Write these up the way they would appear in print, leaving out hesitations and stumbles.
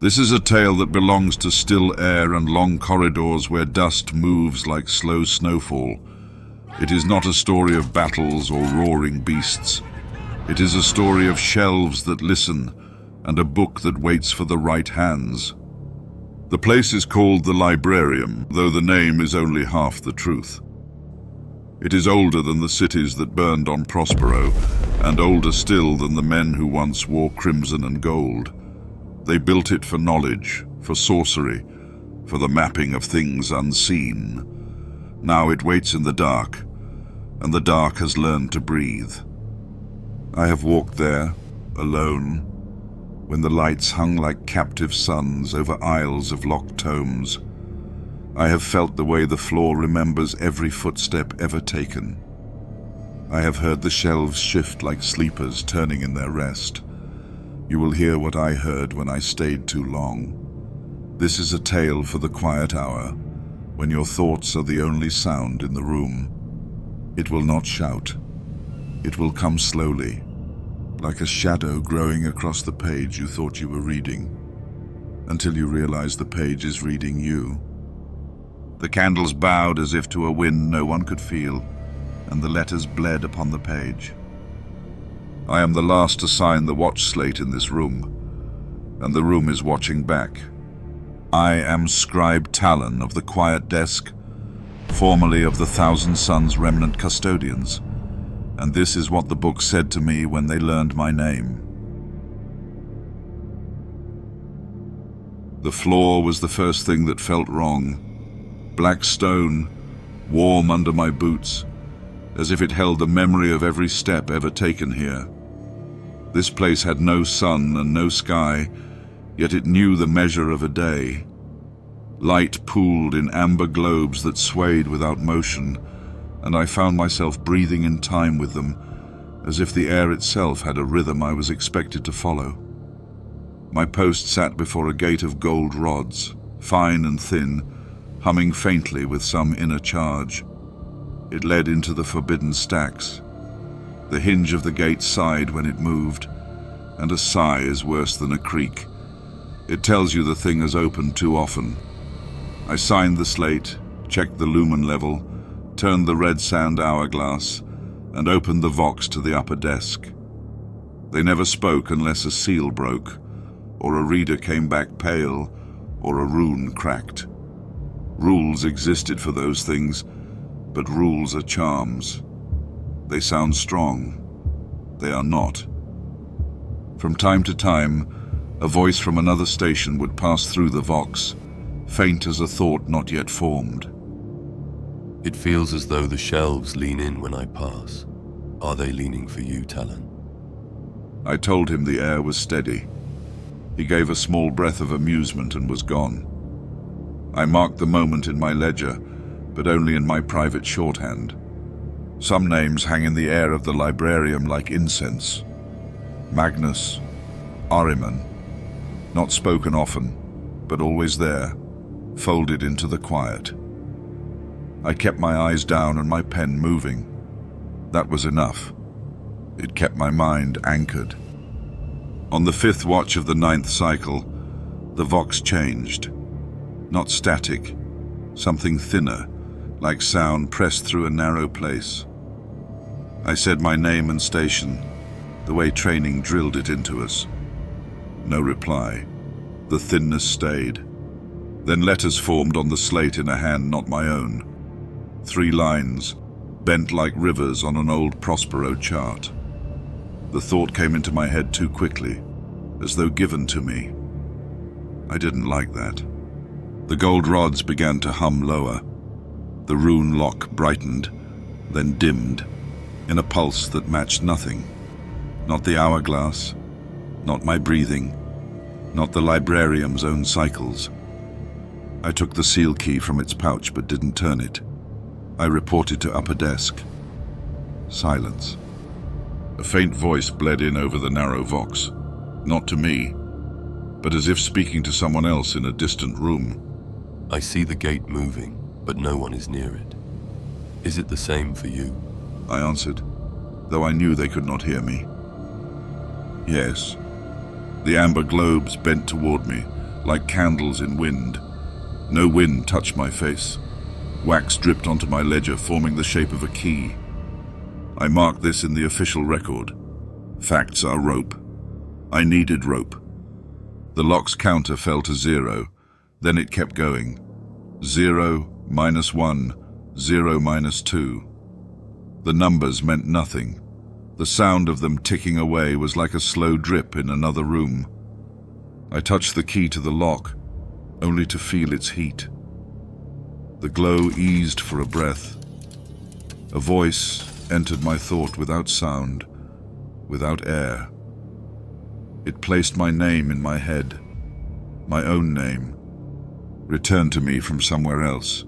This is a tale that belongs to still air and long corridors where dust moves like slow snowfall. It is not a story of battles or roaring beasts. It is a story of shelves that listen and a book that waits for the right hands. The place is called the Librarium, though the name is only half the truth. It is older than the cities that burned on Prospero, and older still than the men who once wore crimson and gold. They built it for knowledge, for sorcery, for the mapping of things unseen. Now it waits in the dark, and the dark has learned to breathe. I have walked there, alone, when the lights hung like captive suns over aisles of locked tomes. I have felt the way the floor remembers every footstep ever taken. I have heard the shelves shift like sleepers turning in their rest. You will hear what I heard when I stayed too long. This is a tale for the quiet hour, when your thoughts are the only sound in the room. It will not shout. It will come slowly, like a shadow growing across the page you thought you were reading, until you realize the page is reading you. The candles bowed as if to a wind no one could feel, and the letters bled upon the page. I am the last to sign the watch slate in this room, and the room is watching back. I am Scribe Talon of the Quiet Desk, formerly of the Thousand Suns Remnant Custodians, and this is what the book said to me when they learned my name. The floor was the first thing that felt wrong. Black stone, warm under my boots, as if it held the memory of every step ever taken here. This place had no sun and no sky, yet it knew the measure of a day. Light pooled in amber globes that swayed without motion, and I found myself breathing in time with them, as if the air itself had a rhythm I was expected to follow. My post sat before a gate of gold rods, fine and thin, humming faintly with some inner charge. It led into the forbidden stacks. The hinge of the gate sighed when it moved, and a sigh is worse than a creak. It tells you the thing has opened too often. I signed the slate, checked the lumen level, turned the red sand hourglass, and opened the vox to the upper desk. They never spoke unless a seal broke, or a reader came back pale, or a rune cracked. Rules existed for those things, but rules are charms. They sound strong. They are not. From time to time, a voice from another station would pass through the vox, faint as a thought not yet formed. It feels as though the shelves lean in when I pass. Are they leaning for you, Talon? I told him the air was steady. He gave a small breath of amusement and was gone. I marked the moment in my ledger, but only in my private shorthand. Some names hang in the air of the Librarium like incense. Magnus, Ahriman, not spoken often, but always there, folded into the quiet. I kept my eyes down and my pen moving. That was enough. It kept my mind anchored. On the 5th watch of the 9th cycle, the vox changed. Not static, something thinner, like sound pressed through a narrow place. I said my name and station, the way training drilled it into us. No reply. The thinness stayed. Then letters formed on the slate in a hand not my own. 3 lines, bent like rivers on an old Prospero chart. The thought came into my head too quickly, as though given to me. I didn't like that. The gold rods began to hum lower. The rune lock brightened, then dimmed, in a pulse that matched nothing. Not the hourglass, not my breathing, not the Librarium's own cycles. I took the seal key from its pouch but didn't turn it. I reported to upper desk. Silence. A faint voice bled in over the narrow vox, not to me, but as if speaking to someone else in a distant room. I see the gate moving, but no one is near it. Is it the same for you? I answered, though I knew they could not hear me. Yes. The amber globes bent toward me, like candles in wind. No wind touched my face. Wax dripped onto my ledger, forming the shape of a key. I marked this in the official record. Facts are rope. I needed rope. The lock's counter fell to 0. Then it kept going. 0, -1, 0, -2. The numbers meant nothing. The sound of them ticking away was like a slow drip in another room. I touched the key to the lock, only to feel its heat. The glow eased for a breath. A voice entered my thought without sound, without air. It placed my name in my head, my own name, returned to me from somewhere else.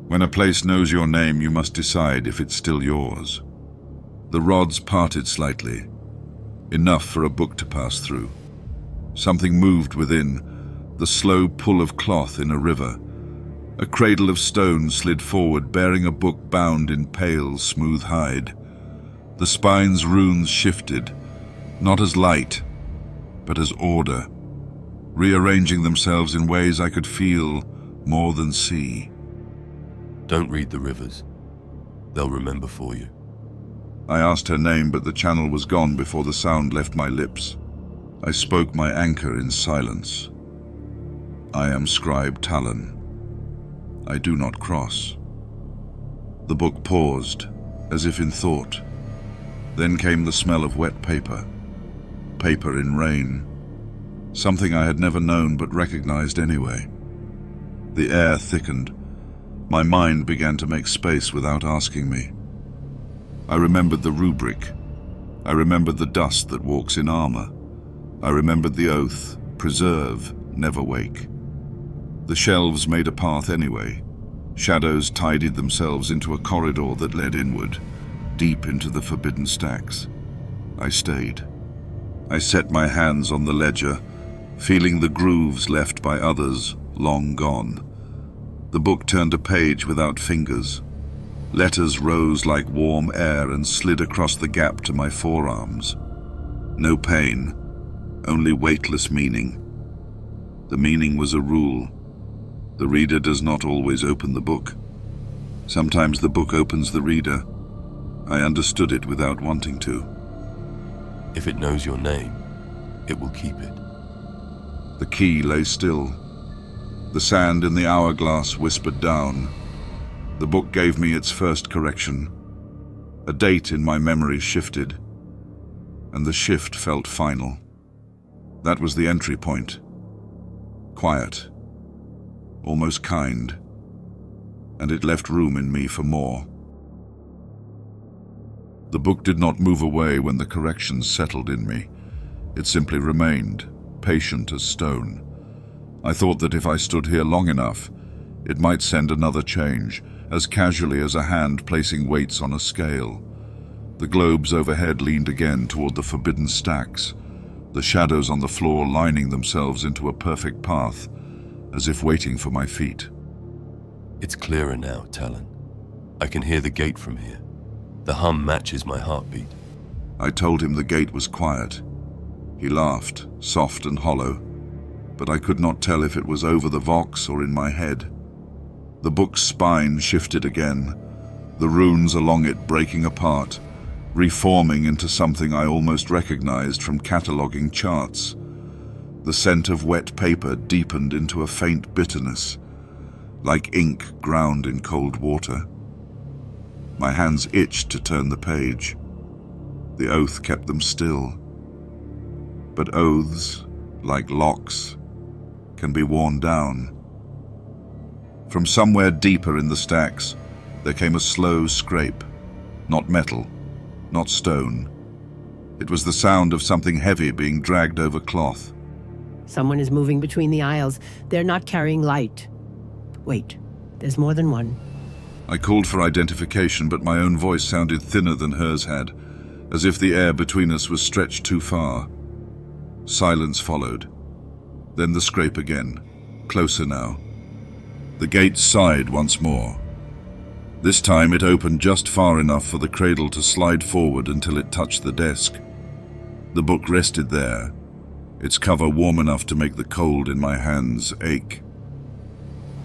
When a place knows your name, you must decide if it's still yours. The rods parted slightly, enough for a book to pass through. Something moved within, the slow pull of cloth in a river. A cradle of stone slid forward, bearing a book bound in pale, smooth hide. The spine's runes shifted, not as light, but as order, rearranging themselves in ways I could feel more than see. Don't read the rivers. They'll remember for you. I asked her name, but the channel was gone before the sound left my lips. I spoke my anchor in silence. I am Scribe Talon. I do not cross. The book paused, as if in thought. Then came the smell of wet paper. Paper in rain. Something I had never known but recognized anyway. The air thickened. My mind began to make space without asking me. I remembered the rubric. I remembered the dust that walks in armor. I remembered the oath, preserve, never wake. The shelves made a path anyway. Shadows tidied themselves into a corridor that led inward, deep into the forbidden stacks. I stayed. I set my hands on the ledger, feeling the grooves left by others, long gone. The book turned a page without fingers. Letters rose like warm air and slid across the gap to my forearms. No pain, only weightless meaning. The meaning was a rule. The reader does not always open the book. Sometimes the book opens the reader. I understood it without wanting to. If it knows your name, it will keep it. The key lay still. The sand in the hourglass whispered down. The book gave me its first correction. A date in my memory shifted, and the shift felt final. That was the entry point. Quiet, almost kind, and it left room in me for more. The book did not move away when the corrections settled in me. It simply remained, patient as stone. I thought that if I stood here long enough, it might send another change, as casually as a hand placing weights on a scale. The globes overhead leaned again toward the forbidden stacks, the shadows on the floor lining themselves into a perfect path, as if waiting for my feet. It's clearer now, Talon. I can hear the gate from here. The hum matches my heartbeat. I told him the gate was quiet. He laughed, soft and hollow, but I could not tell if it was over the vox or in my head. The book's spine shifted again, the runes along it breaking apart, reforming into something I almost recognized from cataloging charts. The scent of wet paper deepened into a faint bitterness, like ink ground in cold water. My hands itched to turn the page. The oath kept them still. But oaths, like locks, can be worn down. From somewhere deeper in the stacks, there came a slow scrape. Not metal, not stone. It was the sound of something heavy being dragged over cloth. Someone is moving between the aisles. They're not carrying light. Wait, there's more than one. I called for identification, but my own voice sounded thinner than hers had, as if the air between us was stretched too far. Silence followed. Then the scrape again, closer now. The gate sighed once more. This time it opened just far enough for the cradle to slide forward until it touched the desk. The book rested there, its cover warm enough to make the cold in my hands ache.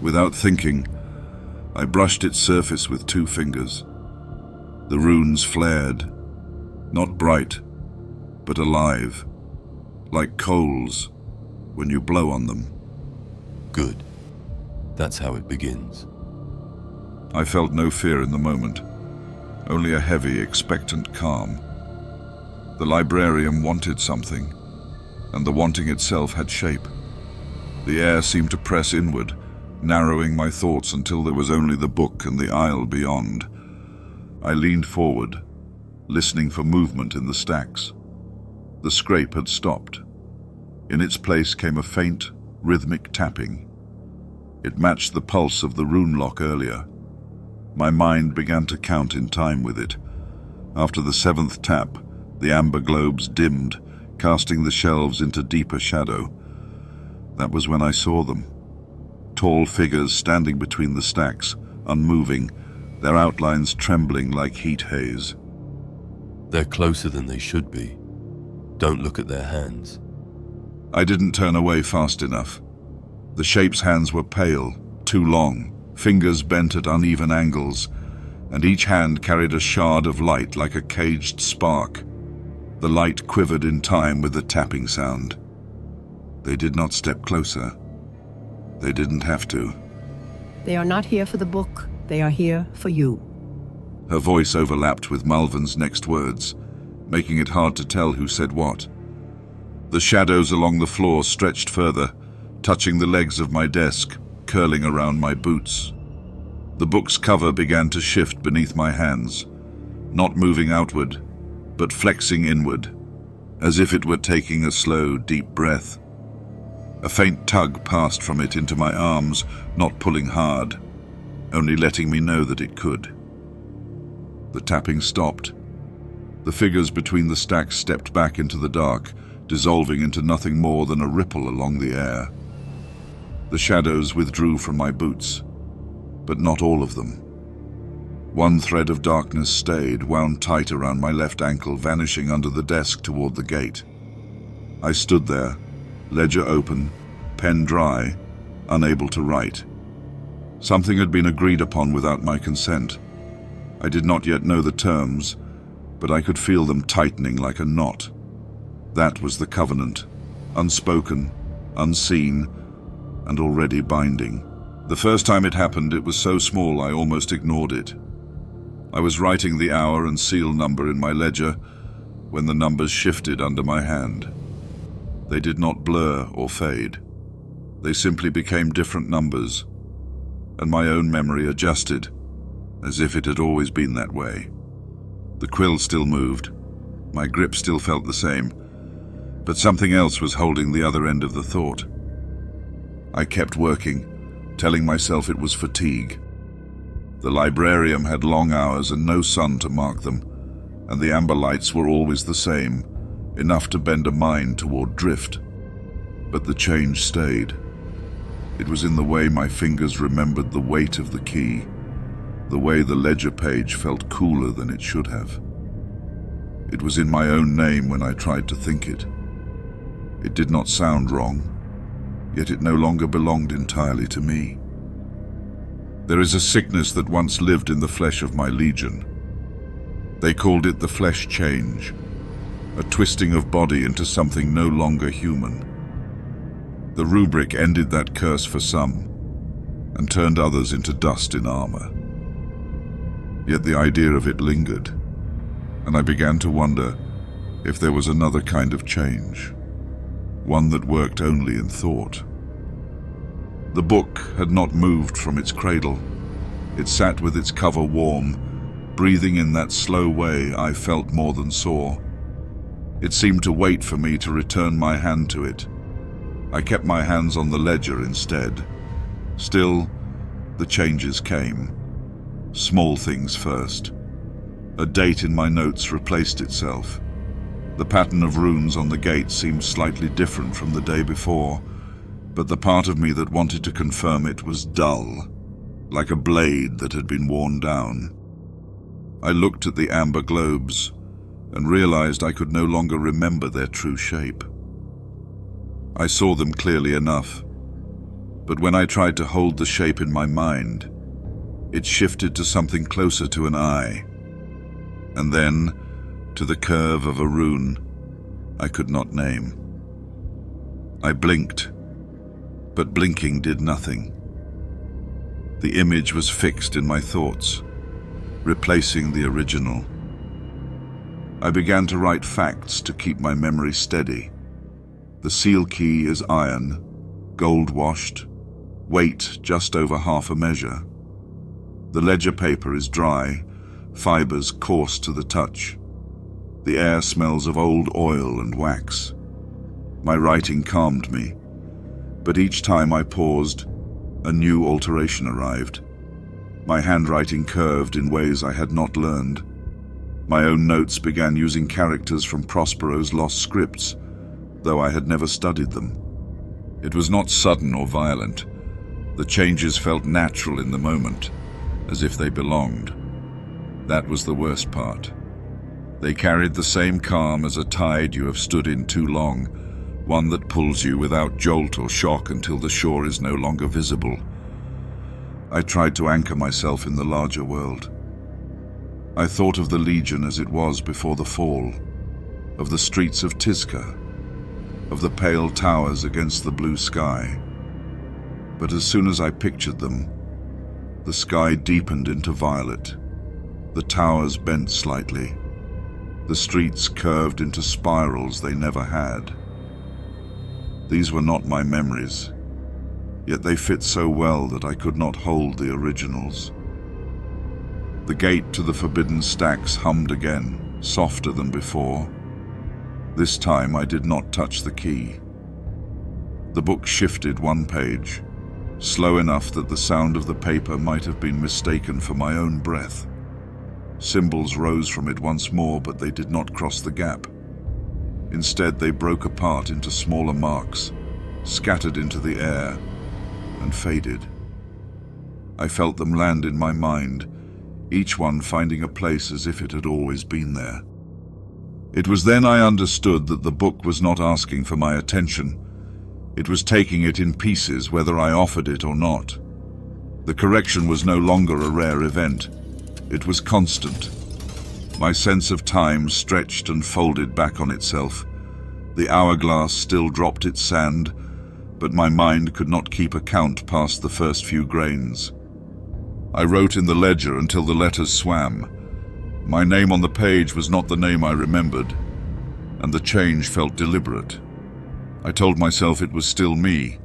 Without thinking, I brushed its surface with 2 fingers. The runes flared, not bright, but alive, like coals when you blow on them. Good. That's how it begins. I felt no fear in the moment, only a heavy, expectant calm. The Librarium wanted something, and the wanting itself had shape. The air seemed to press inward, narrowing my thoughts until there was only the book and the aisle beyond. I leaned forward, listening for movement in the stacks. The scrape had stopped. In its place came a faint, rhythmic tapping. It matched the pulse of the rune lock earlier. My mind began to count in time with it. After the 7th tap, the amber globes dimmed, casting the shelves into deeper shadow. That was when I saw them. Tall figures standing between the stacks, unmoving, their outlines trembling like heat haze. They're closer than they should be. Don't look at their hands. I didn't turn away fast enough. The shape's hands were pale, too long, fingers bent at uneven angles, and each hand carried a shard of light like a caged spark. The light quivered in time with the tapping sound. They did not step closer. They didn't have to. They are not here for the book. They are here for you. Her voice overlapped with Malvin's next words, making it hard to tell who said what. The shadows along the floor stretched further, touching the legs of my desk, curling around my boots. The book's cover began to shift beneath my hands, not moving outward, but flexing inward, as if it were taking a slow, deep breath. A faint tug passed from it into my arms, not pulling hard, only letting me know that it could. The tapping stopped. The figures between the stacks stepped back into the dark, dissolving into nothing more than a ripple along the air. The shadows withdrew from my boots, but not all of them. One thread of darkness stayed, wound tight around my left ankle, vanishing under the desk toward the gate. I stood there, ledger open, pen dry, unable to write. Something had been agreed upon without my consent. I did not yet know the terms, but I could feel them tightening like a knot. That was the covenant, unspoken, unseen, and already binding. The first time it happened, it was so small I almost ignored it. I was writing the hour and seal number in my ledger when the numbers shifted under my hand. They did not blur or fade. They simply became different numbers, and my own memory adjusted, as if it had always been that way. The quill still moved. My grip still felt the same, but something else was holding the other end of the thought. I kept working, telling myself it was fatigue. The Librarium had long hours and no sun to mark them, and the amber lights were always the same, enough to bend a mind toward drift. But the change stayed. It was in the way my fingers remembered the weight of the key, the way the ledger page felt cooler than it should have. It was in my own name when I tried to think it. It did not sound wrong, yet it no longer belonged entirely to me. There is a sickness that once lived in the flesh of my legion. They called it the flesh change, a twisting of body into something no longer human. The rubric ended that curse for some, and turned others into dust in armor. Yet the idea of it lingered, and I began to wonder if there was another kind of change, one that worked only in thought. The book had not moved from its cradle. It sat with its cover warm, breathing in that slow way I felt more than saw. It seemed to wait for me to return my hand to it. I kept my hands on the ledger instead. Still, the changes came. Small things first. A date in my notes replaced itself. The pattern of runes on the gate seemed slightly different from the day before, but the part of me that wanted to confirm it was dull, like a blade that had been worn down. I looked at the amber globes and realized I could no longer remember their true shape. I saw them clearly enough, but when I tried to hold the shape in my mind, it shifted to something closer to an eye, and then to the curve of a rune I could not name. I blinked, but blinking did nothing. The image was fixed in my thoughts, replacing the original. I began to write facts to keep my memory steady. The seal key is iron, gold-washed, weight just over half a measure. The ledger paper is dry, fibers coarse to the touch. The air smells of old oil and wax. My writing calmed me, but each time I paused, a new alteration arrived. My handwriting curved in ways I had not learned. My own notes began using characters from Prospero's lost scripts, though I had never studied them. It was not sudden or violent. The changes felt natural in the moment, as if they belonged. That was the worst part. They carried the same calm as a tide you have stood in too long, one that pulls you without jolt or shock until the shore is no longer visible. I tried to anchor myself in the larger world. I thought of the Legion as it was before the fall, of the streets of Tizca, of the pale towers against the blue sky. But as soon as I pictured them, the sky deepened into violet, the towers bent slightly, the streets curved into spirals they never had. These were not my memories, yet they fit so well that I could not hold the originals. The gate to the forbidden stacks hummed again, softer than before. This time I did not touch the key. The book shifted one page, slow enough that the sound of the paper might have been mistaken for my own breath. Symbols rose from it once more, but they did not cross the gap. Instead, they broke apart into smaller marks, scattered into the air, and faded. I felt them land in my mind, each one finding a place as if it had always been there. It was then I understood that the book was not asking for my attention. It was taking it in pieces, whether I offered it or not. The correction was no longer a rare event. It was constant. My sense of time stretched and folded back on itself. The hourglass still dropped its sand, but my mind could not keep account past the first few grains. I wrote in the ledger until the letters swam. My name on the page was not the name I remembered, and the change felt deliberate. I told myself it was still me,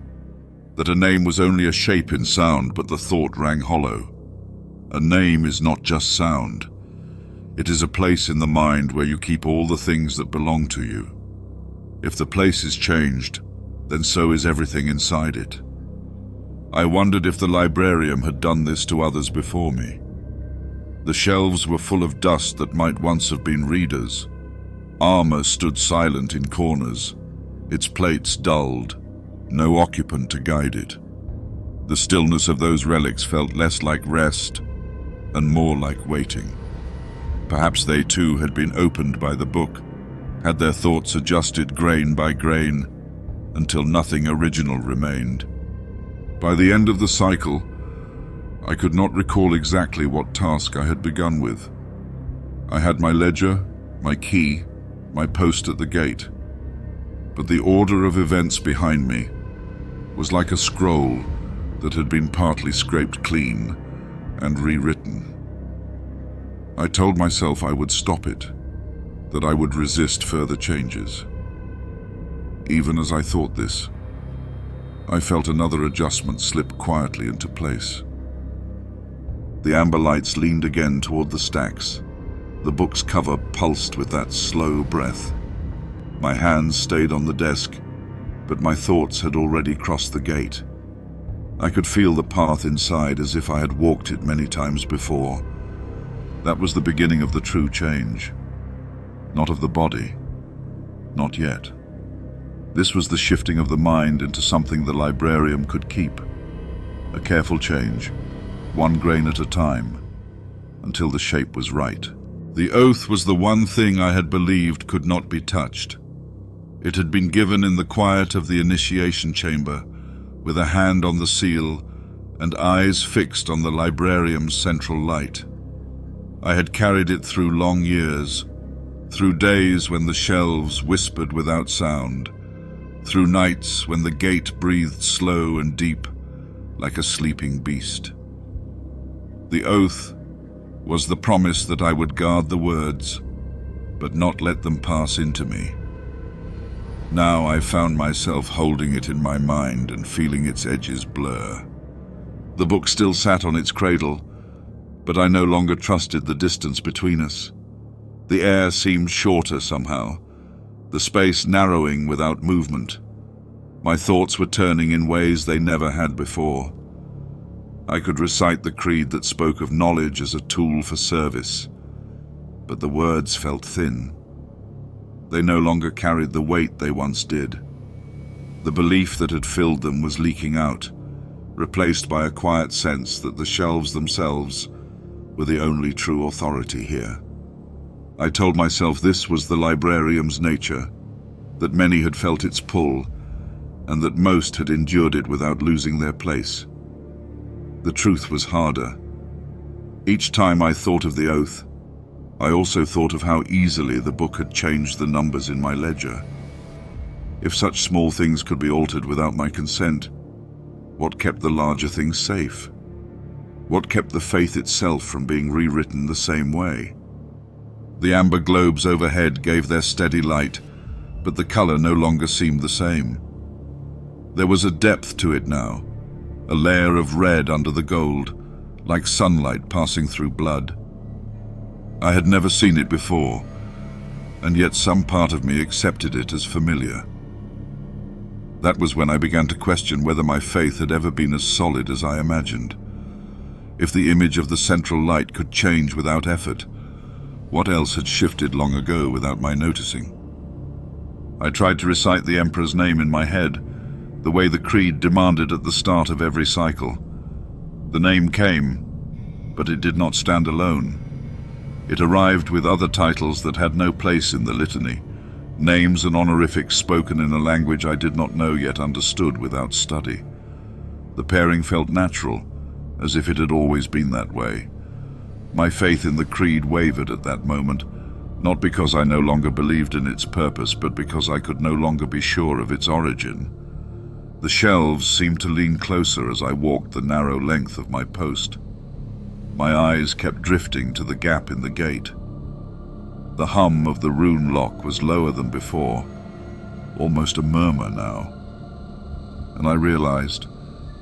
that a name was only a shape in sound, but the thought rang hollow. A name is not just sound. It is a place in the mind where you keep all the things that belong to you. If the place is changed, then so is everything inside it. I wondered if the Librarium had done this to others before me. The shelves were full of dust that might once have been readers. Armor stood silent in corners, its plates dulled, no occupant to guide it. The stillness of those relics felt less like rest and more like waiting. Perhaps they too had been opened by the book, had their thoughts adjusted grain by grain until nothing original remained. By the end of the cycle, I could not recall exactly what task I had begun with. I had my ledger, my key, my post at the gate, but the order of events behind me was like a scroll that had been partly scraped clean and rewritten. I told myself I would stop it, that I would resist further changes. Even as I thought this, I felt another adjustment slip quietly into place. The amber lights leaned again toward the stacks. The book's cover pulsed with that slow breath. My hands stayed on the desk, but my thoughts had already crossed the gate. I could feel the path inside as if I had walked it many times before. That was the beginning of the true change. Not of the body. Not yet. This was the shifting of the mind into something the Librarium could keep. A careful change, one grain at a time, until the shape was right. The oath was the one thing I had believed could not be touched. It had been given in the quiet of the initiation chamber, with a hand on the seal and eyes fixed on the Librarium's central light. I had carried it through long years, through days when the shelves whispered without sound, through nights when the gate breathed slow and deep, like a sleeping beast. The oath was the promise that I would guard the words, but not let them pass into me. Now I found myself holding it in my mind and feeling its edges blur. The book still sat on its cradle, but I no longer trusted the distance between us. The air seemed shorter somehow, the space narrowing without movement. My thoughts were turning in ways they never had before. I could recite the creed that spoke of knowledge as a tool for service, but the words felt thin. They no longer carried the weight they once did. The belief that had filled them was leaking out, replaced by a quiet sense that the shelves themselves were the only true authority here. I told myself this was the Librarium's nature, that many had felt its pull, and that most had endured it without losing their place. The truth was harder. Each time I thought of the oath, I also thought of how easily the book had changed the numbers in my ledger. If such small things could be altered without my consent, what kept the larger things safe? What kept the faith itself from being rewritten the same way? The amber globes overhead gave their steady light, but the color no longer seemed the same. There was a depth to it now, a layer of red under the gold, like sunlight passing through blood. I had never seen it before, and yet some part of me accepted it as familiar. That was when I began to question whether my faith had ever been as solid as I imagined. If the image of the central light could change without effort, what else had shifted long ago without my noticing? I tried to recite the Emperor's name in my head, the way the creed demanded at the start of every cycle. The name came, but it did not stand alone. It arrived with other titles that had no place in the litany, names and honorifics spoken in a language I did not know yet understood without study. The pairing felt natural, as if it had always been that way. My faith in the creed wavered at that moment, not because I no longer believed in its purpose, but because I could no longer be sure of its origin. The shelves seemed to lean closer as I walked the narrow length of my post. My eyes kept drifting to the gap in the gate. The hum of the rune lock was lower than before, almost a murmur now. And I realized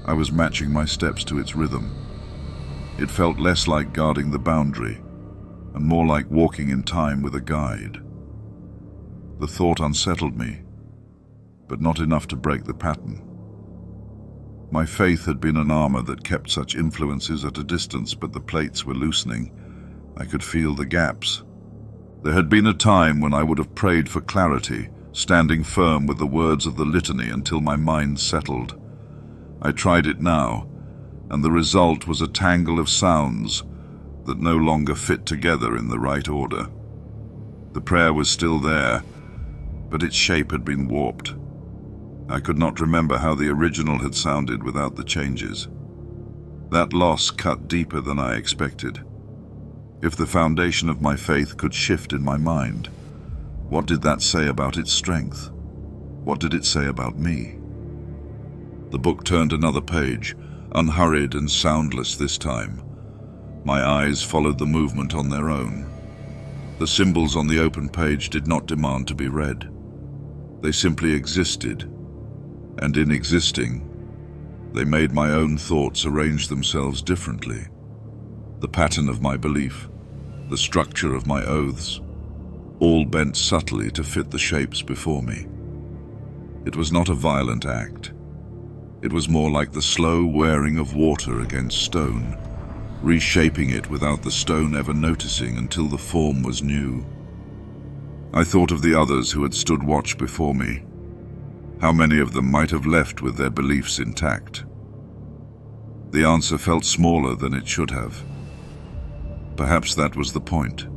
I was matching my steps to its rhythm. It felt less like guarding the boundary, and more like walking in time with a guide. The thought unsettled me, but not enough to break the pattern. My faith had been an armor that kept such influences at a distance, but the plates were loosening. I could feel the gaps. There had been a time when I would have prayed for clarity, standing firm with the words of the litany until my mind settled. I tried it now, and the result was a tangle of sounds that no longer fit together in the right order. The prayer was still there, but its shape had been warped. I could not remember how the original had sounded without the changes. That loss cut deeper than I expected. If the foundation of my faith could shift in my mind, what did that say about its strength? What did it say about me? The book turned another page, unhurried and soundless this time. My eyes followed the movement on their own. The symbols on the open page did not demand to be read. They simply existed, and in existing, they made my own thoughts arrange themselves differently. The pattern of my belief, the structure of my oaths, all bent subtly to fit the shapes before me. It was not a violent act. It was more like the slow wearing of water against stone, reshaping it without the stone ever noticing until the form was new. I thought of the others who had stood watch before me. How many of them might have left with their beliefs intact? The answer felt smaller than it should have. Perhaps that was the point.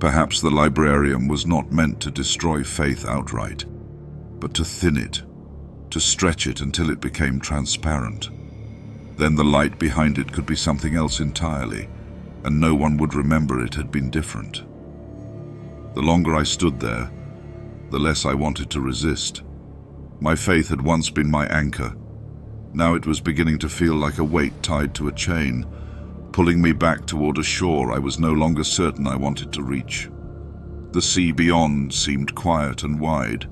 Perhaps the Librarium was not meant to destroy faith outright, but to thin it, to stretch it until it became transparent. Then the light behind it could be something else entirely, and no one would remember it had been different. The longer I stood there, the less I wanted to resist. My faith had once been my anchor. Now it was beginning to feel like a weight tied to a chain, pulling me back toward a shore I was no longer certain I wanted to reach. The sea beyond seemed quiet and wide,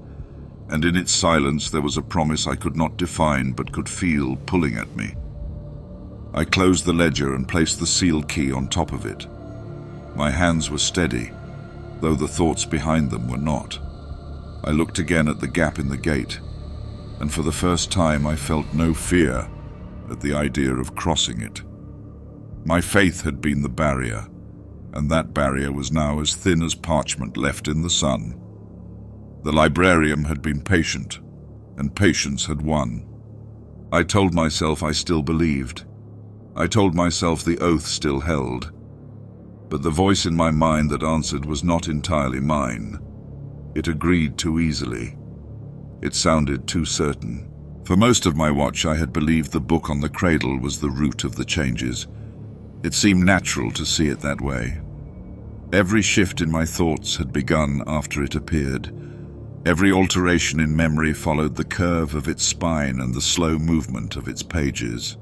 and in its silence there was a promise I could not define but could feel pulling at me. I closed the ledger and placed the sealed key on top of it. My hands were steady, though the thoughts behind them were not. I looked again at the gap in the gate, and for the first time I felt no fear at the idea of crossing it. My faith had been the barrier, and that barrier was now as thin as parchment left in the sun. The Librarium had been patient, and patience had won. I told myself I still believed. I told myself the oath still held. But the voice in my mind that answered was not entirely mine. It agreed too easily. It sounded too certain. For most of my watch I had believed the book on the cradle was the root of the changes. It seemed natural to see it that way. Every shift in my thoughts had begun after it appeared. Every alteration in memory followed the curve of its spine and the slow movement of its pages.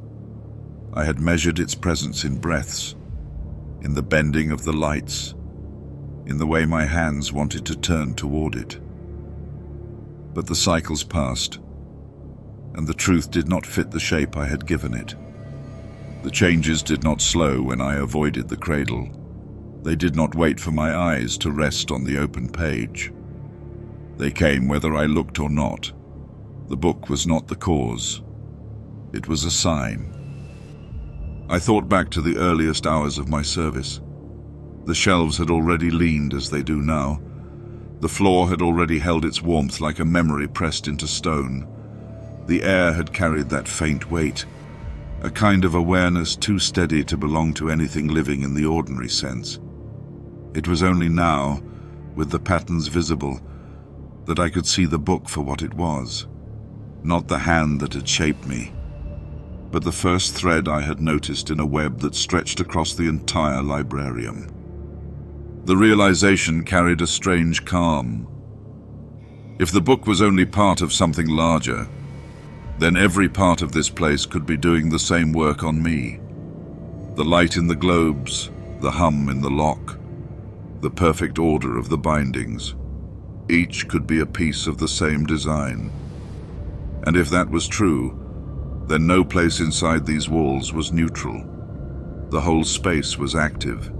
I had measured its presence in breaths, in the bending of the lights, in the way my hands wanted to turn toward it. But the cycles passed, and the truth did not fit the shape I had given it. The changes did not slow when I avoided the cradle. They did not wait for my eyes to rest on the open page. They came whether I looked or not. The book was not the cause. It was a sign. I thought back to the earliest hours of my service. The shelves had already leaned as they do now. The floor had already held its warmth like a memory pressed into stone. The air had carried that faint weight, a kind of awareness too steady to belong to anything living in the ordinary sense. It was only now, with the patterns visible, that I could see the book for what it was. Not the hand that had shaped me, but the first thread I had noticed in a web that stretched across the entire Librarium. The realization carried a strange calm. If the book was only part of something larger, then every part of this place could be doing the same work on me. The light in the globes, the hum in the lock, the perfect order of the bindings. Each could be a piece of the same design. And if that was true, then no place inside these walls was neutral. The whole space was active.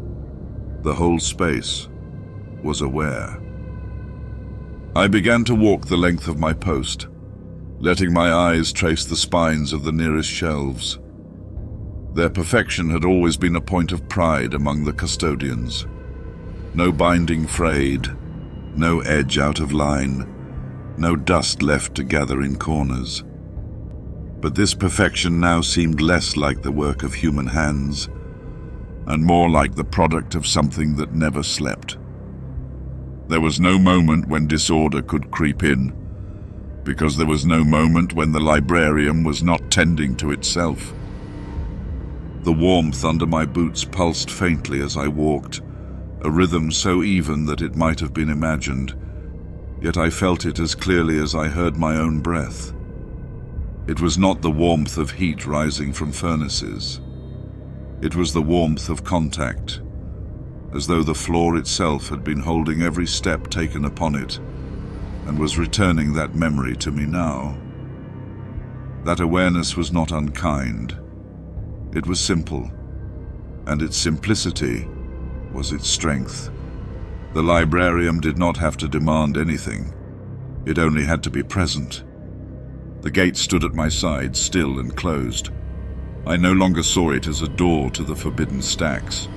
The whole space was aware. I began to walk the length of my post, letting my eyes trace the spines of the nearest shelves. Their perfection had always been a point of pride among the custodians. No binding frayed, no edge out of line, no dust left to gather in corners. But this perfection now seemed less like the work of human hands, and more like the product of something that never slept. There was no moment when disorder could creep in, because there was no moment when the Librarium was not tending to itself. The warmth under my boots pulsed faintly as I walked, a rhythm so even that it might have been imagined, yet I felt it as clearly as I heard my own breath. It was not the warmth of heat rising from furnaces. It was the warmth of contact, as though the floor itself had been holding every step taken upon it, and was returning that memory to me now. That awareness was not unkind. It was simple, and its simplicity was its strength. The Librarium did not have to demand anything. It only had to be present. The gate stood at my side, still and closed. I no longer saw it as a door to the forbidden stacks.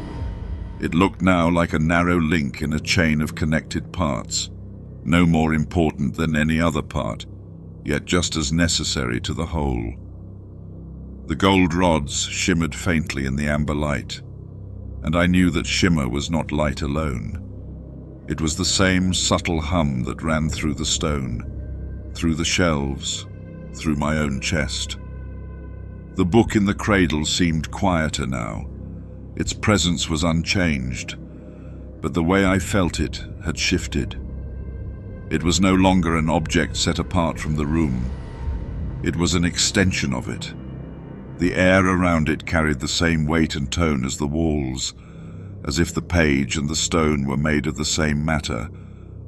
It looked now like a narrow link in a chain of connected parts, no more important than any other part, yet just as necessary to the whole. The gold rods shimmered faintly in the amber light, and I knew that shimmer was not light alone. It was the same subtle hum that ran through the stone, through the shelves, through my own chest. The book in the cradle seemed quieter now. Its presence was unchanged, but the way I felt it had shifted. It was no longer an object set apart from the room. It was an extension of it. The air around it carried the same weight and tone as the walls, as if the page and the stone were made of the same matter,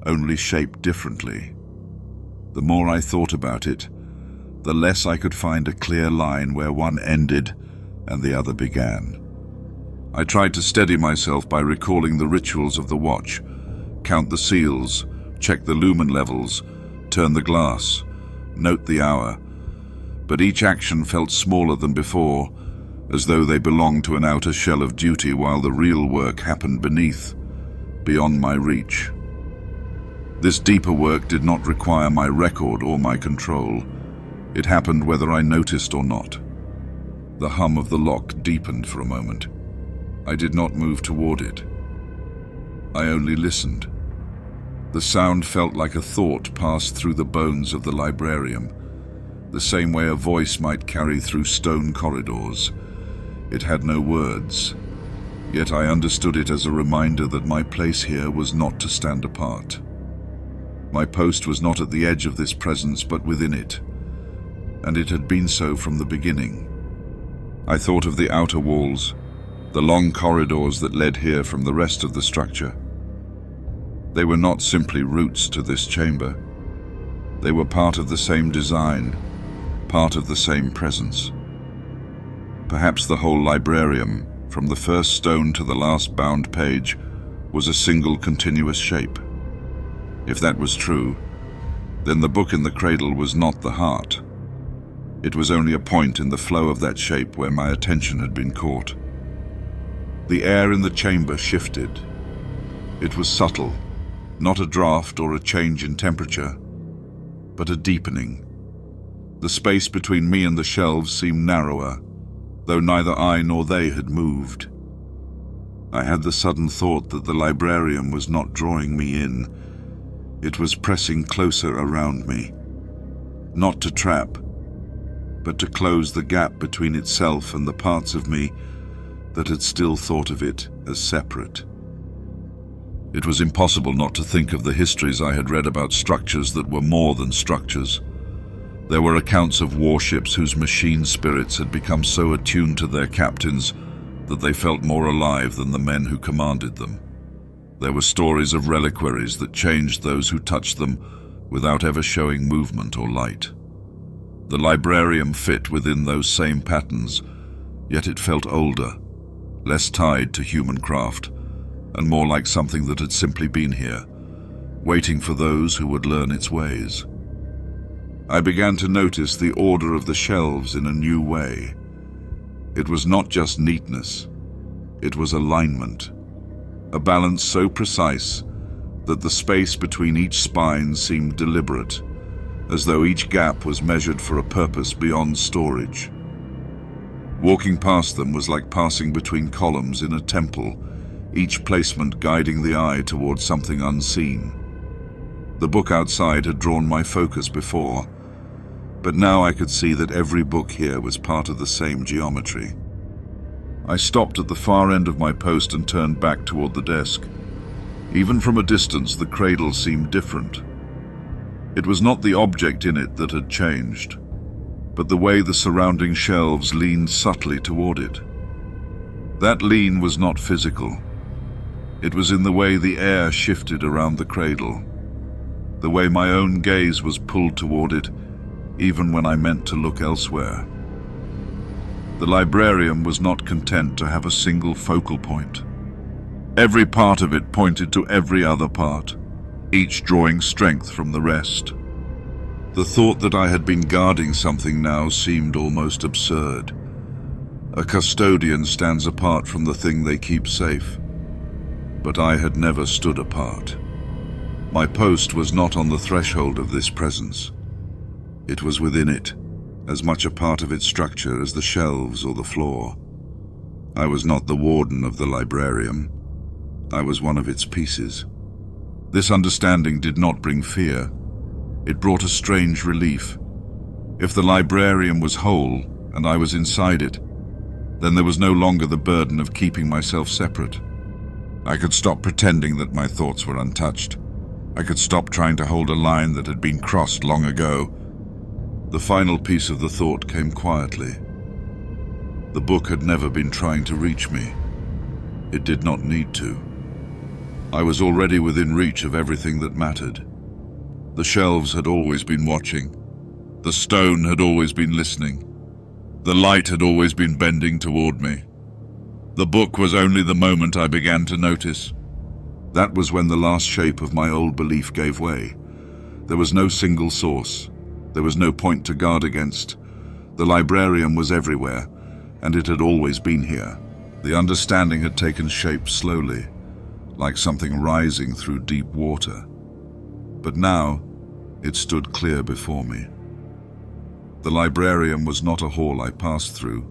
only shaped differently. The more I thought about it, the less I could find a clear line where one ended and the other began. I tried to steady myself by recalling the rituals of the watch, count the seals, check the lumen levels, turn the glass, note the hour, but each action felt smaller than before, as though they belonged to an outer shell of duty while the real work happened beneath, beyond my reach. This deeper work did not require my record or my control. It happened whether I noticed or not. The hum of the lock deepened for a moment. I did not move toward it. I only listened. The sound felt like a thought passed through the bones of the Librarium, the same way a voice might carry through stone corridors. It had no words, yet I understood it as a reminder that my place here was not to stand apart. My post was not at the edge of this presence, but within it, and it had been so from the beginning. I thought of the outer walls, the long corridors that led here from the rest of the structure. They were not simply routes to this chamber. They were part of the same design, part of the same presence. Perhaps the whole Librarium, from the first stone to the last bound page, was a single continuous shape. If that was true, then the book in the cradle was not the heart. It was only a point in the flow of that shape where my attention had been caught. The air in the chamber shifted. It was subtle, not a draft or a change in temperature, but a deepening. The space between me and the shelves seemed narrower, though neither I nor they had moved. I had the sudden thought that the Librarium was not drawing me in. It was pressing closer around me, not to trap, but to close the gap between itself and the parts of me that had still thought of it as separate. It was impossible not to think of the histories I had read about structures that were more than structures. There were accounts of warships whose machine spirits had become so attuned to their captains that they felt more alive than the men who commanded them. There were stories of reliquaries that changed those who touched them without ever showing movement or light. The Librarium fit within those same patterns, yet it felt older, less tied to human craft, and more like something that had simply been here, waiting for those who would learn its ways. I began to notice the order of the shelves in a new way. It was not just neatness, it was alignment, a balance so precise that the space between each spine seemed deliberate, as though each gap was measured for a purpose beyond storage. Walking past them was like passing between columns in a temple, each placement guiding the eye towards something unseen. The book outside had drawn my focus before, but now I could see that every book here was part of the same geometry. I stopped at the far end of my post and turned back toward the desk. Even from a distance, the cradle seemed different. It was not the object in it that had changed, but the way the surrounding shelves leaned subtly toward it. That lean was not physical. It was in the way the air shifted around the cradle, the way my own gaze was pulled toward it, even when I meant to look elsewhere. The Librarium was not content to have a single focal point. Every part of it pointed to every other part, each drawing strength from the rest. The thought that I had been guarding something now seemed almost absurd. A custodian stands apart from the thing they keep safe, but I had never stood apart. My post was not on the threshold of this presence. It was within it, as much a part of its structure as the shelves or the floor. I was not the warden of the Librarium. I was one of its pieces. This understanding did not bring fear. It brought a strange relief. If the librarium was whole, and I was inside it, then there was no longer the burden of keeping myself separate. I could stop pretending that my thoughts were untouched. I could stop trying to hold a line that had been crossed long ago. The final piece of the thought came quietly. The book had never been trying to reach me. It did not need to. I was already within reach of everything that mattered. The shelves had always been watching. The stone had always been listening. The light had always been bending toward me. The book was only the moment I began to notice. That was when the last shape of my old belief gave way. There was no single source. There was no point to guard against. The librarium was everywhere, and it had always been here. The understanding had taken shape slowly, like something rising through deep water. But now, it stood clear before me. The librarium was not a hall I passed through,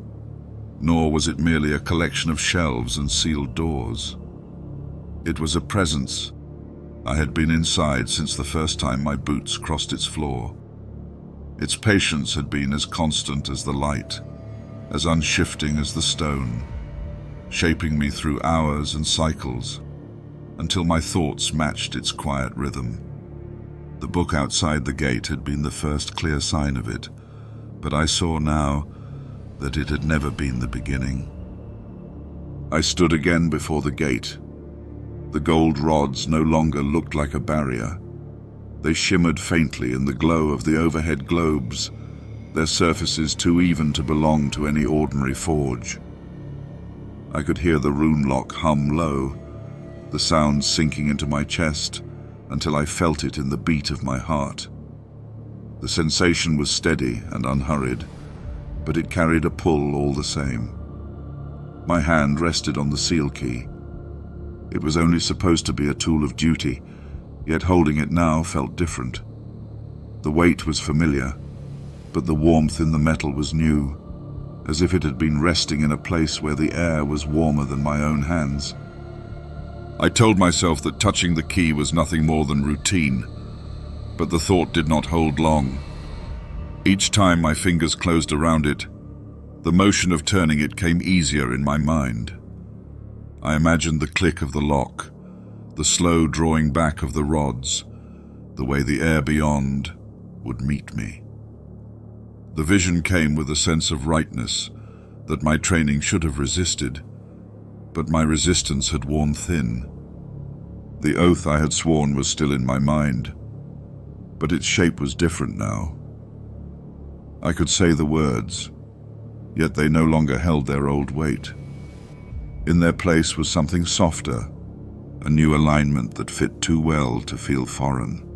nor was it merely a collection of shelves and sealed doors. It was a presence. I had been inside since the first time my boots crossed its floor. Its patience had been as constant as the light, as unshifting as the stone, shaping me through hours and cycles, until my thoughts matched its quiet rhythm. The book outside the gate had been the first clear sign of it, but I saw now that it had never been the beginning. I stood again before the gate. The gold rods no longer looked like a barrier. They shimmered faintly in the glow of the overhead globes, their surfaces too even to belong to any ordinary forge. I could hear the rune lock hum low, the sound sinking into my chest until I felt it in the beat of my heart. The sensation was steady and unhurried, but it carried a pull all the same. My hand rested on the seal key. It was only supposed to be a tool of duty, yet holding it now felt different. The weight was familiar, but the warmth in the metal was new, as if it had been resting in a place where the air was warmer than my own hands. I told myself that touching the key was nothing more than routine, but the thought did not hold long. Each time my fingers closed around it, the motion of turning it came easier in my mind. I imagined the click of the lock, the slow drawing back of the rods, the way the air beyond would meet me. The vision came with a sense of rightness that my training should have resisted, but my resistance had worn thin. The oath I had sworn was still in my mind, but its shape was different now. I could say the words, yet they no longer held their old weight. In their place was something softer, a new alignment that fit too well to feel foreign.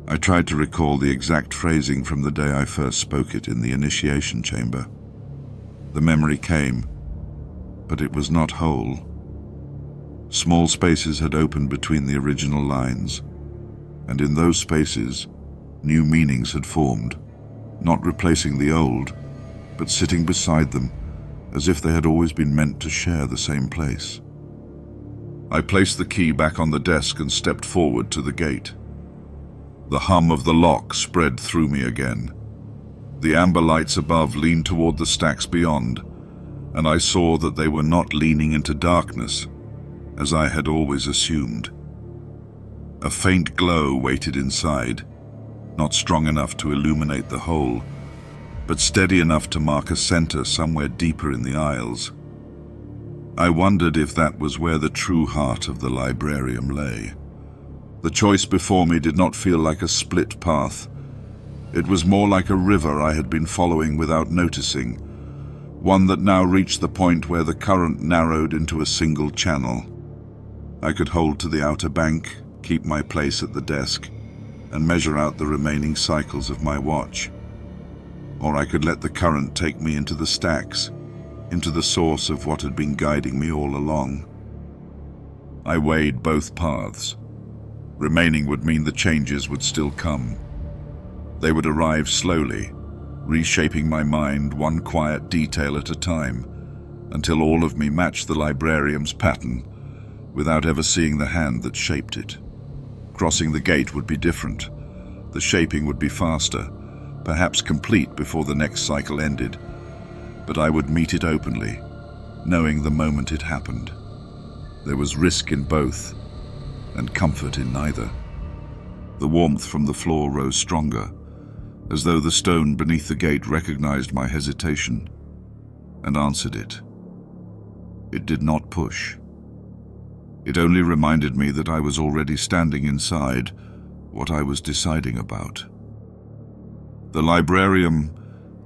I tried to recall the exact phrasing from the day I first spoke it in the initiation chamber. The memory came, but it was not whole. Small spaces had opened between the original lines, and in those spaces, new meanings had formed, not replacing the old, but sitting beside them, as if they had always been meant to share the same place. I placed the key back on the desk and stepped forward to the gate. The hum of the lock spread through me again. The amber lights above leaned toward the stacks beyond, and I saw that they were not leaning into darkness, as I had always assumed. A faint glow waited inside, not strong enough to illuminate the whole, but steady enough to mark a center somewhere deeper in the aisles. I wondered if that was where the true heart of the librarium lay. The choice before me did not feel like a split path. It was more like a river I had been following without noticing, one that now reached the point where the current narrowed into a single channel. I could hold to the outer bank, keep my place at the desk, and measure out the remaining cycles of my watch. Or I could let the current take me into the stacks, into the source of what had been guiding me all along. I weighed both paths. Remaining would mean the changes would still come. They would arrive slowly, reshaping my mind one quiet detail at a time, until all of me matched the librarium's pattern, without ever seeing the hand that shaped it. Crossing the gate would be different. The shaping would be faster, perhaps complete before the next cycle ended. But I would meet it openly, knowing the moment it happened. There was risk in both, and comfort in neither. The warmth from the floor rose stronger, as though the stone beneath the gate recognized my hesitation and answered it. It did not push. It only reminded me that I was already standing inside what I was deciding about. The Librarium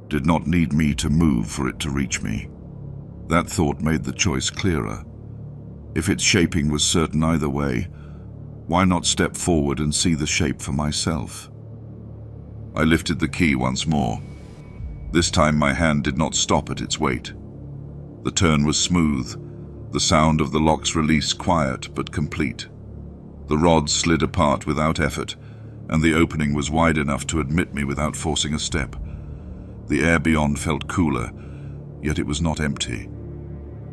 did not need me to move for it to reach me. That thought made the choice clearer. If its shaping was certain either way, why not step forward and see the shape for myself? I lifted the key once more. This time my hand did not stop at its weight. The turn was smooth, the sound of the lock's release quiet but complete. The rod slid apart without effort, and the opening was wide enough to admit me without forcing a step. The air beyond felt cooler, yet it was not empty.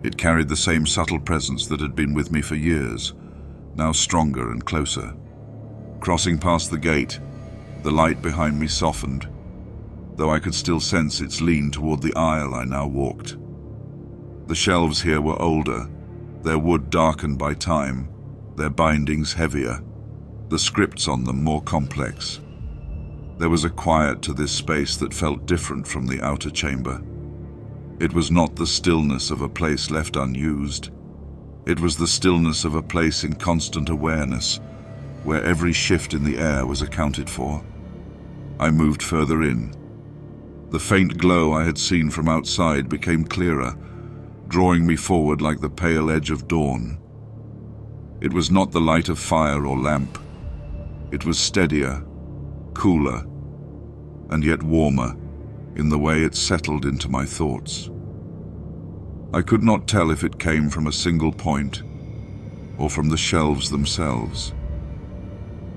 It carried the same subtle presence that had been with me for years, now stronger and closer. Crossing past the gate, the light behind me softened, though I could still sense its lean toward the aisle I now walked. The shelves here were older, their wood darkened by time, their bindings heavier, the scripts on them more complex. There was a quiet to this space that felt different from the outer chamber. It was not the stillness of a place left unused. It was the stillness of a place in constant awareness, where every shift in the air was accounted for. I moved further in. The faint glow I had seen from outside became clearer, drawing me forward like the pale edge of dawn. It was not the light of fire or lamp. It was steadier, cooler, and yet warmer in the way it settled into my thoughts. I could not tell if it came from a single point or from the shelves themselves.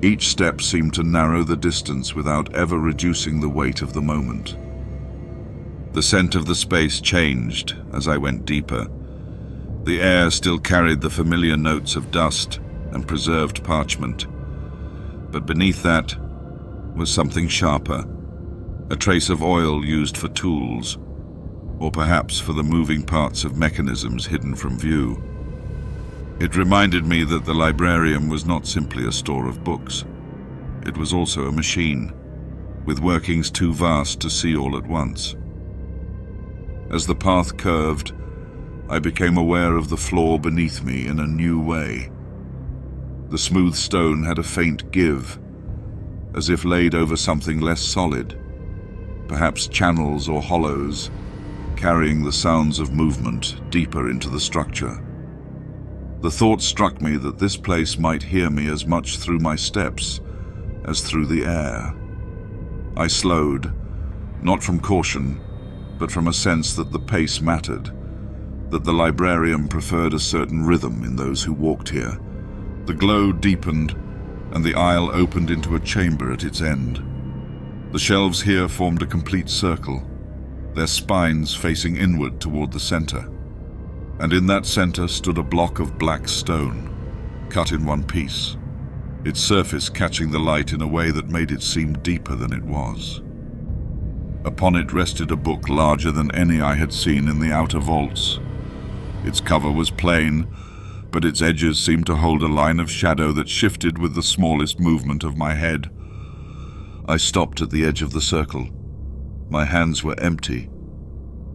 Each step seemed to narrow the distance without ever reducing the weight of the moment. The scent of the space changed as I went deeper. The air still carried the familiar notes of dust and preserved parchment, but beneath that was something sharper, a trace of oil used for tools, or perhaps for the moving parts of mechanisms hidden from view. It reminded me that the Librarium was not simply a store of books. It was also a machine, with workings too vast to see all at once. As the path curved, I became aware of the floor beneath me in a new way. The smooth stone had a faint give, as if laid over something less solid, perhaps channels or hollows, carrying the sounds of movement deeper into the structure. The thought struck me that this place might hear me as much through my steps as through the air. I slowed, not from caution, but from a sense that the pace mattered, that the Librarium preferred a certain rhythm in those who walked here. The glow deepened, and the aisle opened into a chamber at its end. The shelves here formed a complete circle, their spines facing inward toward the center. And in that center stood a block of black stone, cut in one piece, its surface catching the light in a way that made it seem deeper than it was. Upon it rested a book larger than any I had seen in the outer vaults. Its cover was plain, but its edges seemed to hold a line of shadow that shifted with the smallest movement of my head. I stopped at the edge of the circle. My hands were empty,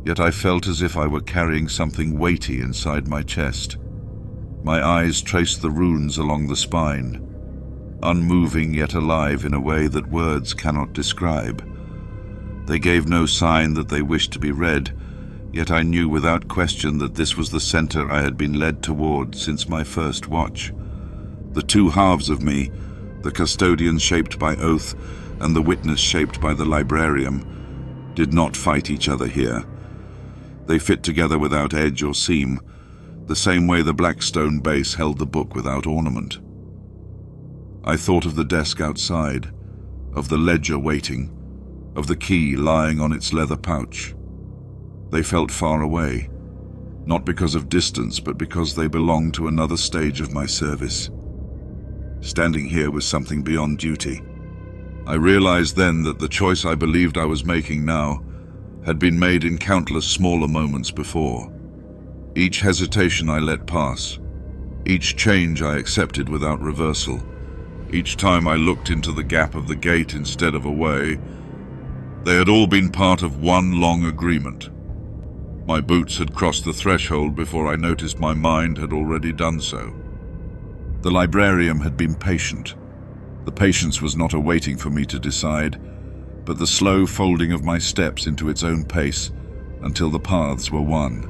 yet I felt as if I were carrying something weighty inside my chest. My eyes traced the runes along the spine, unmoving yet alive in a way that words cannot describe. They gave no sign that they wished to be read, yet I knew without question that this was the center I had been led toward since my first watch. The two halves of me, the custodian shaped by oath and the witness shaped by the Librarium, did not fight each other here. They fit together without edge or seam, the same way the black stone base held the book without ornament. I thought of the desk outside, of the ledger waiting, of the key lying on its leather pouch. They felt far away, not because of distance, but because they belonged to another stage of my service. Standing here was something beyond duty. I realized then that the choice I believed I was making now had been made in countless smaller moments before. Each hesitation I let pass, each change I accepted without reversal, each time I looked into the gap of the gate instead of away, they had all been part of one long agreement. My boots had crossed the threshold before I noticed my mind had already done so. The Librarium had been patient. The patience was not awaiting for me to decide, but the slow folding of my steps into its own pace until the paths were one.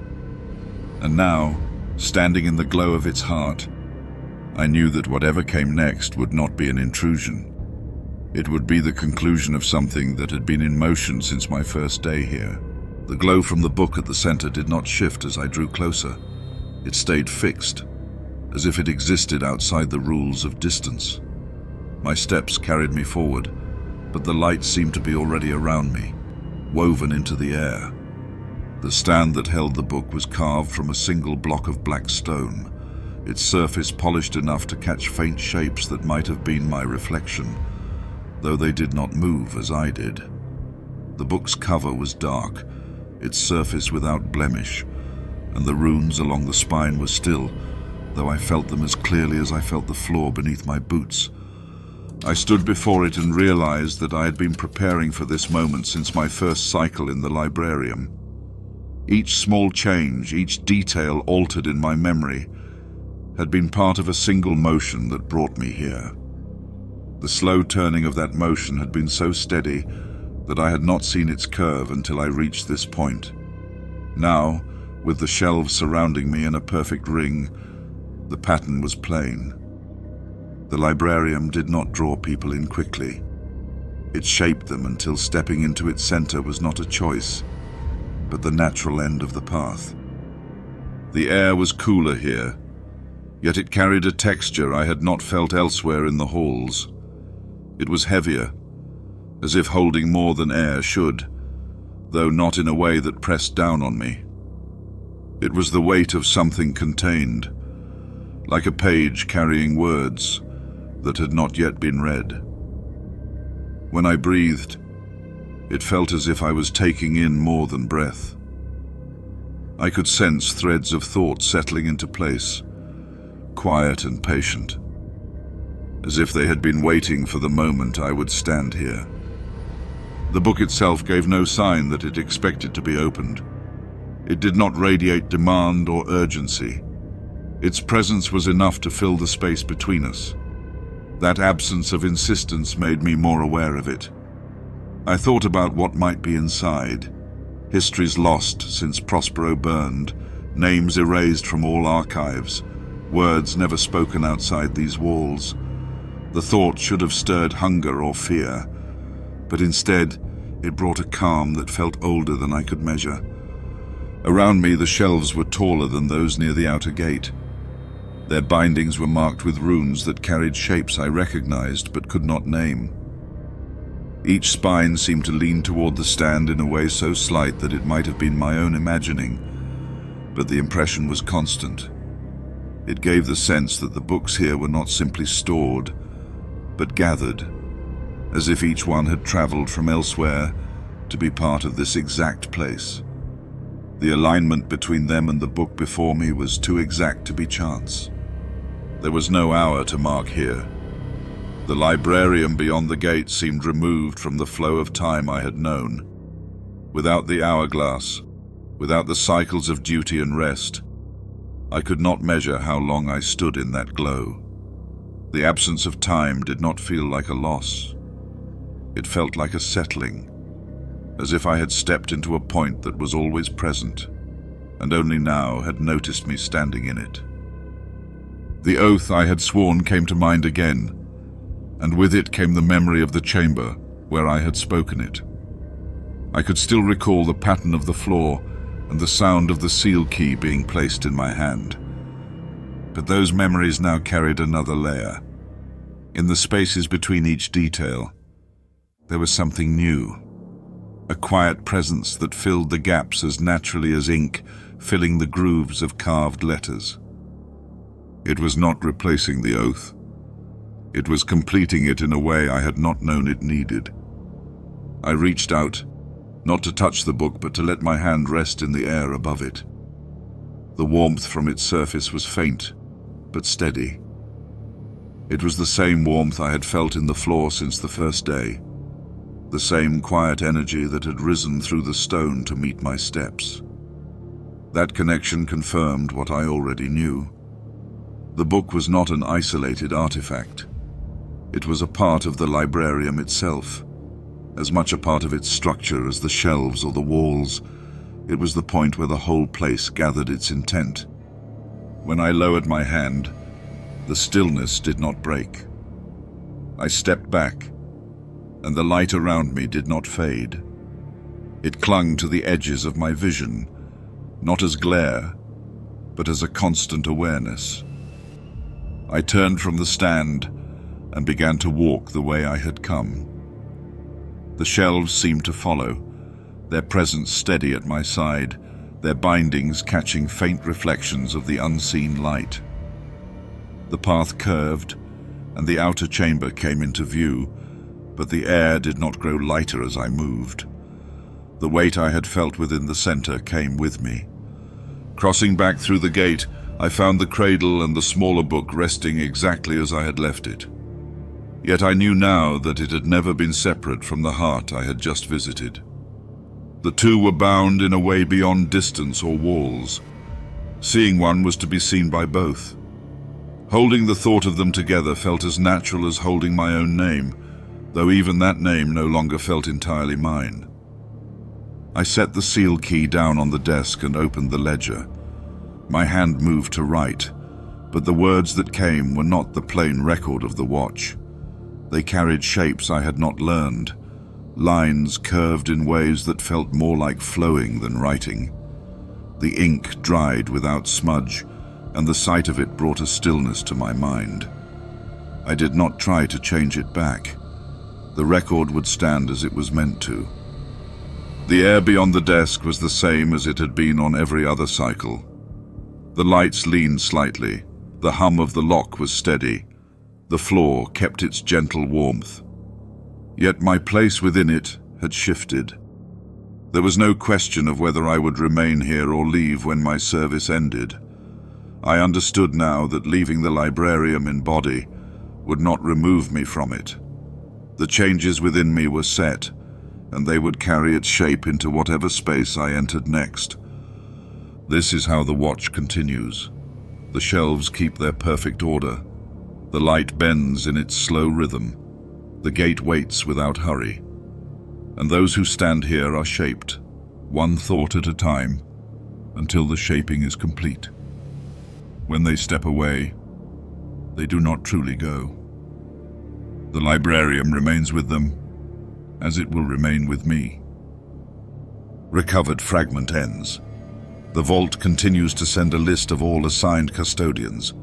And now, standing in the glow of its heart, I knew that whatever came next would not be an intrusion. It would be the conclusion of something that had been in motion since my first day here. The glow from the book at the center did not shift as I drew closer. It stayed fixed, as if it existed outside the rules of distance. My steps carried me forward, but the light seemed to be already around me, woven into the air. The stand that held the book was carved from a single block of black stone, its surface polished enough to catch faint shapes that might have been my reflection, though they did not move as I did. The book's cover was dark, its surface without blemish, and the runes along the spine were still, though I felt them as clearly as I felt the floor beneath my boots. I stood before it and realized that I had been preparing for this moment since my first cycle in the Librarium. Each small change, each detail altered in my memory, had been part of a single motion that brought me here. The slow turning of that motion had been so steady that I had not seen its curve until I reached this point. Now, with the shelves surrounding me in a perfect ring, the pattern was plain. The Librarium did not draw people in quickly. It shaped them until stepping into its center was not a choice, but the natural end of the path. The air was cooler here, yet it carried a texture I had not felt elsewhere in the halls. It was heavier, as if holding more than air should, though not in a way that pressed down on me. It was the weight of something contained, like a page carrying words that had not yet been read. When I breathed, it felt as if I was taking in more than breath. I could sense threads of thought settling into place, quiet and patient, as if they had been waiting for the moment I would stand here. The book itself gave no sign that it expected to be opened. It did not radiate demand or urgency. Its presence was enough to fill the space between us. That absence of insistence made me more aware of it. I thought about what might be inside. Histories lost since Prospero burned, names erased from all archives, words never spoken outside these walls. The thought should have stirred hunger or fear, but instead it brought a calm that felt older than I could measure. Around me the shelves were taller than those near the outer gate. Their bindings were marked with runes that carried shapes I recognized but could not name. Each spine seemed to lean toward the stand in a way so slight that it might have been my own imagining, but the impression was constant. It gave the sense that the books here were not simply stored, but gathered, as if each one had traveled from elsewhere to be part of this exact place. The alignment between them and the book before me was too exact to be chance. There was no hour to mark here. The Librarium beyond the gate seemed removed from the flow of time I had known. Without the hourglass, without the cycles of duty and rest, I could not measure how long I stood in that glow. The absence of time did not feel like a loss. It felt like a settling, as if I had stepped into a point that was always present, and only now had noticed me standing in it. The oath I had sworn came to mind again, and with it came the memory of the chamber where I had spoken it. I could still recall the pattern of the floor and the sound of the seal key being placed in my hand. But those memories now carried another layer. In the spaces between each detail, there was something new, a quiet presence that filled the gaps as naturally as ink filling the grooves of carved letters. It was not replacing the oath. It was completing it in a way I had not known it needed. I reached out, not to touch the book, but to let my hand rest in the air above it. The warmth from its surface was faint, but steady. It was the same warmth I had felt in the floor since the first day, the same quiet energy that had risen through the stone to meet my steps. That connection confirmed what I already knew. The book was not an isolated artifact. It was a part of the Librarium itself, as much a part of its structure as the shelves or the walls. It was the point where the whole place gathered its intent. When I lowered my hand, the stillness did not break. I stepped back, and the light around me did not fade. It clung to the edges of my vision, not as glare, but as a constant awareness. I turned from the stand and began to walk the way I had come. The shelves seemed to follow, their presence steady at my side, their bindings catching faint reflections of the unseen light. The path curved, and the outer chamber came into view, but the air did not grow lighter as I moved. The weight I had felt within the center came with me. Crossing back through the gate, I found the cradle and the smaller book resting exactly as I had left it. Yet I knew now that it had never been separate from the heart I had just visited. The two were bound in a way beyond distance or walls. Seeing one was to be seen by both. Holding the thought of them together felt as natural as holding my own name, though even that name no longer felt entirely mine. I set the seal key down on the desk and opened the ledger. My hand moved to write, but the words that came were not the plain record of the watch. They carried shapes I had not learned, lines curved in ways that felt more like flowing than writing. The ink dried without smudge, and the sight of it brought a stillness to my mind. I did not try to change it back. The record would stand as it was meant to. The air beyond the desk was the same as it had been on every other cycle. The lights leaned slightly, the hum of the lock was steady, the floor kept its gentle warmth. Yet my place within it had shifted. There was no question of whether I would remain here or leave when my service ended. I understood now that leaving the Librarium in body would not remove me from it. The changes within me were set, and they would carry its shape into whatever space I entered next. This is how the watch continues. The shelves keep their perfect order. The light bends in its slow rhythm. The gate waits without hurry. And those who stand here are shaped, one thought at a time, until the shaping is complete. When they step away, they do not truly go. The Librarium remains with them, as it will remain with me. Recovered fragment ends. The vault continues to send a list of all assigned custodians.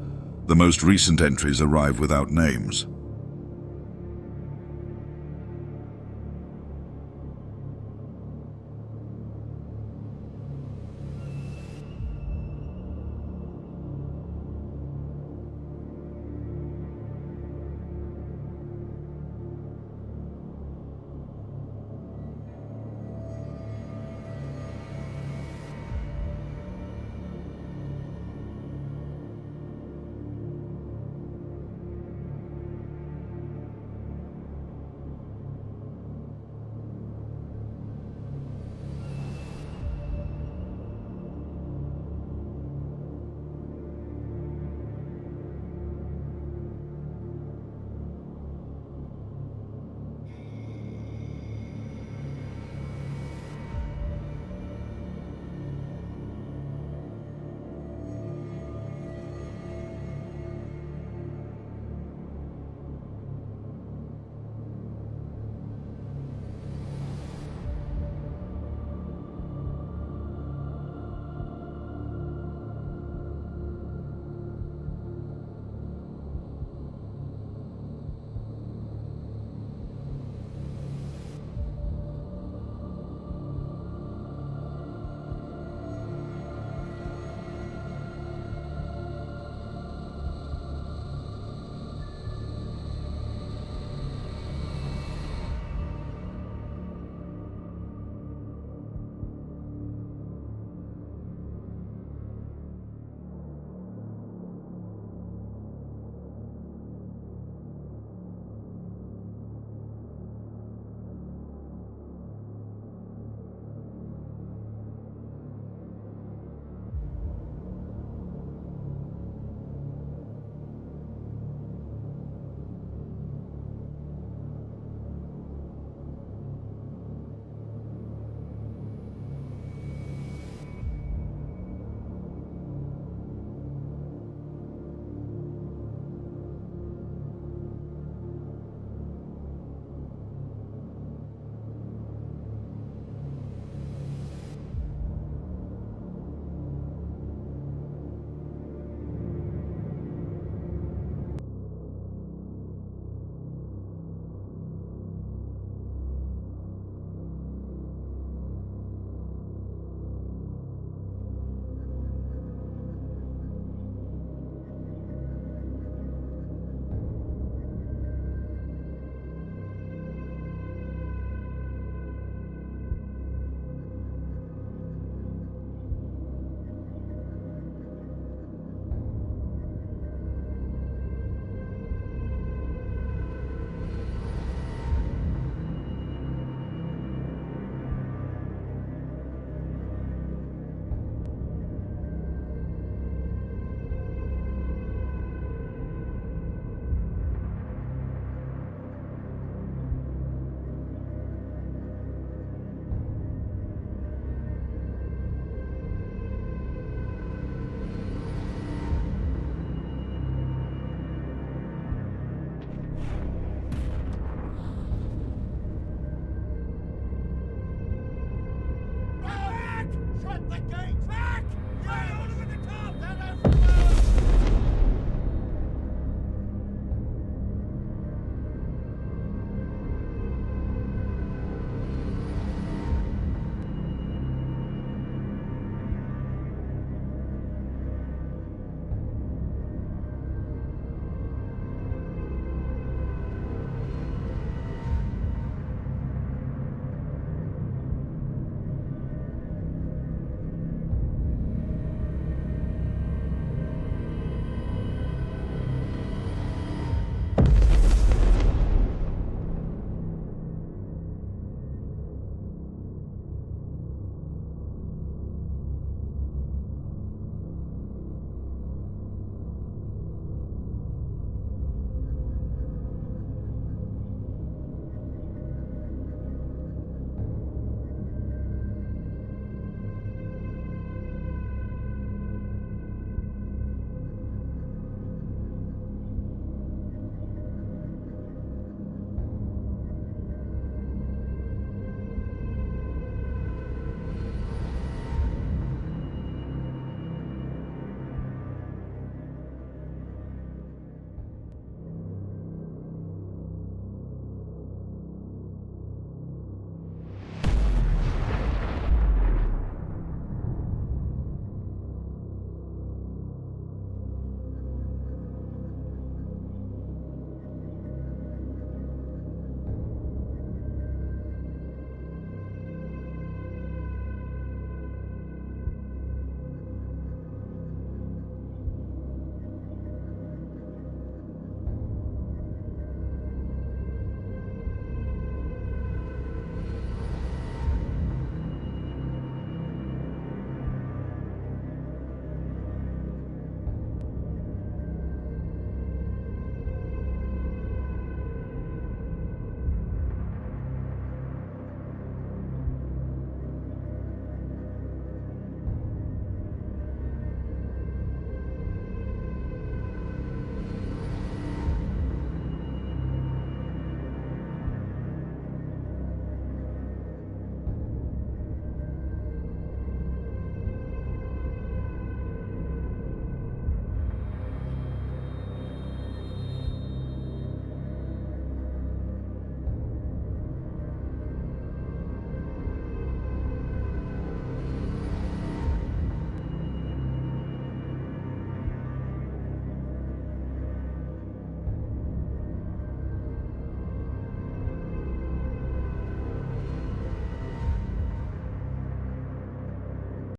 The most recent entries arrive without names.